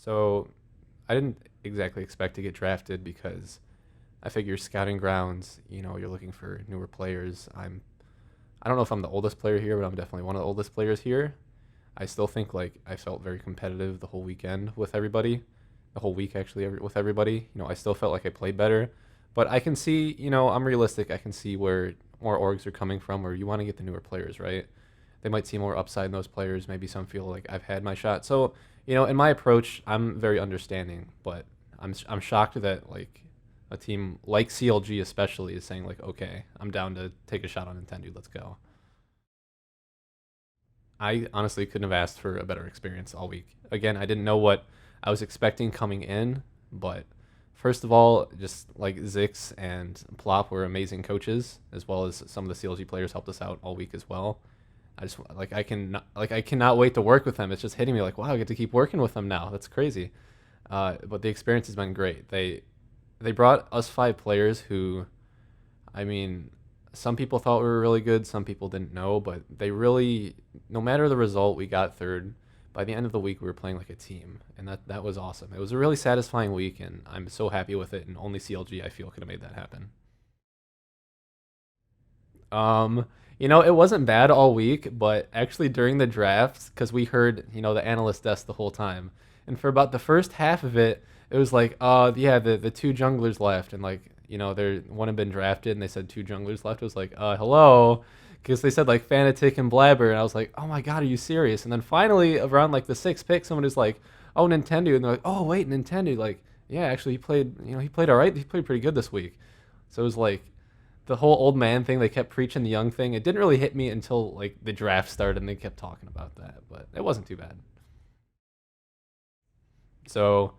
So I didn't exactly expect to get drafted because I figure scouting grounds, you're looking for newer players. I don't know if I'm the oldest player here, but I'm definitely one of the oldest players here. I still think like I felt very competitive the whole weekend with everybody, the whole week actually with everybody. I still felt like I played better, but I can see, I'm realistic. I can see where more orgs are coming from, where you want to get the newer players, right? They might see more upside in those players. Maybe some feel like I've had my shot. So, in my approach, I'm very understanding, but I'm shocked that like a team like CLG especially is saying like, okay, I'm down to take a shot on Nintendo. Let's go. I honestly couldn't have asked for a better experience all week. Again, I didn't know what I was expecting coming in, but first of all, just like Zix and Plop were amazing coaches, as well as some of the CLG players helped us out all week as well. I just I cannot wait to work with them. It's just hitting me like, wow, I get to keep working with them now. That's crazy. But the experience has been great. They brought us five players who, I mean, some people thought we were really good, some people didn't know, but they really, no matter the result, we got third. By the end of the week, we were playing like a team, and that was awesome. It was a really satisfying week, and I'm so happy with it. And only CLG I feel could have made that happen. Um, it wasn't bad all week, but actually during the drafts, because we heard, the analyst desk the whole time, and for about the first half of it, it was like, yeah, the two junglers left, and like, there one had been drafted, and they said two junglers left. It was like, hello, because they said like Fanatic and Blabber, and I was like, oh my god, are you serious? And then finally, around like the sixth pick, someone was like, oh Nintendo, and they're like, oh wait, Nintendo, like, yeah, actually he played all right, he played pretty good this week. So it was like the whole old man thing. They kept preaching the young thing. It didn't really hit me until like the draft started and they kept talking about that, but it wasn't too bad. So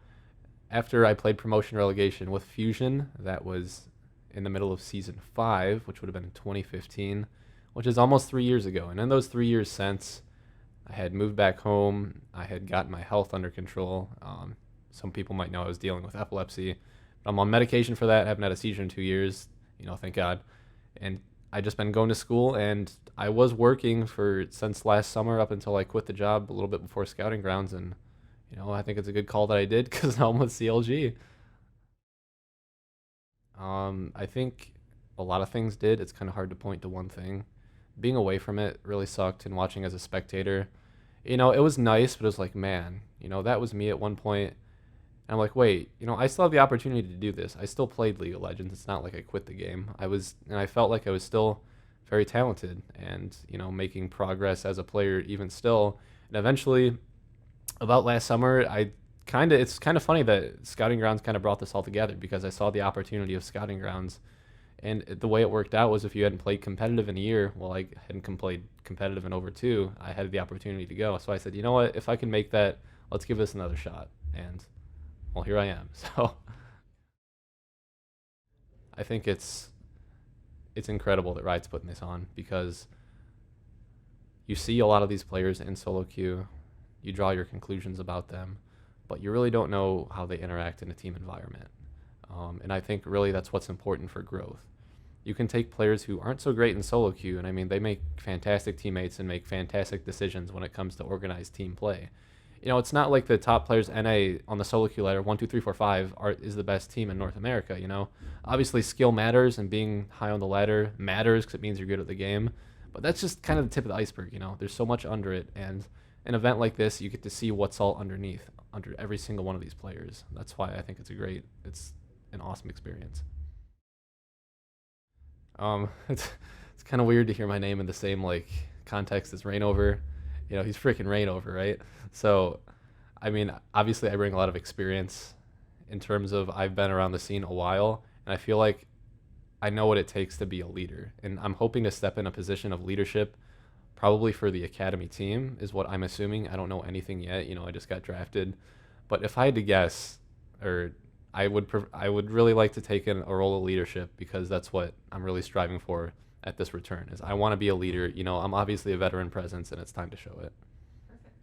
after I played promotion relegation with Fusion, that was in the middle of season five, which would have been in 2015, which is almost 3 years ago. And in those 3 years since, I had moved back home. I had gotten my health under control. Some people might know I was dealing with epilepsy. I'm on medication for that. I haven't had a seizure in 2 years. Thank God. And I just been going to school, and I was working for since last summer up until I quit the job a little bit before scouting grounds. And I think it's a good call that I did because now I'm with CLG. I think a lot of things did. It's kind of hard to point to one thing. Being away from it really sucked, and watching as a spectator, it was nice, but it was like, man, that was me at one point. And I'm like, wait, I still have the opportunity to do this. I still played League of Legends. It's not like I quit the game. And I felt like I was still very talented and, making progress as a player even still. And eventually, about last summer, it's kind of funny that Scouting Grounds kind of brought this all together because I saw the opportunity of Scouting Grounds. And the way it worked out was if you hadn't played competitive in a year, well, I hadn't played competitive in over two, I had the opportunity to go. So I said, you know what, if I can make that, let's give this another shot. And well, here I am. So I think it's incredible that Riot's putting this on because you see a lot of these players in solo queue, you draw your conclusions about them, but you really don't know how they interact in a team environment. And I think really that's what's important for growth. You can take players who aren't so great in solo queue, and I mean they make fantastic teammates and make fantastic decisions when it comes to organized team play. It's not like the top players NA on the solo queue ladder, 1, 2, 3, 4, 5, is the best team in North America. Obviously skill matters and being high on the ladder matters because it means you're good at the game. But that's just kind of the tip of the iceberg. There's so much under it, and an event like this, you get to see what's all underneath, under every single one of these players. That's why I think it's an awesome experience. It's kind of weird to hear my name in the same like context as Reignover. He's freaking Reignover, right? So, I mean, obviously, I bring a lot of experience in terms of I've been around the scene a while, and I feel like I know what it takes to be a leader, and I'm hoping to step in a position of leadership, probably for the academy team, is what I'm assuming. I don't know anything yet. I just got drafted, but if I had to guess, or I would really like to take in a role of leadership because that's what I'm really striving for at this return. Is I want to be a leader. I'm obviously a veteran presence, and it's time to show it. Perfect.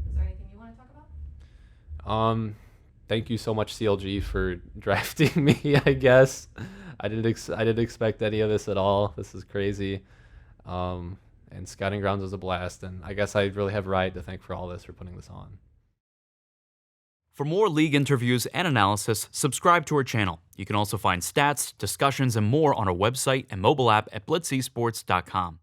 Is there anything you want to talk about? Thank you so much, CLG, for drafting me. I guess I didn't expect any of this at all. This is crazy. And Scouting Grounds was a blast, and I guess I really have Riot to thank for all this for putting this on. For more league interviews and analysis, subscribe to our channel. You can also find stats, discussions, and more on our website and mobile app at blitzesports.com.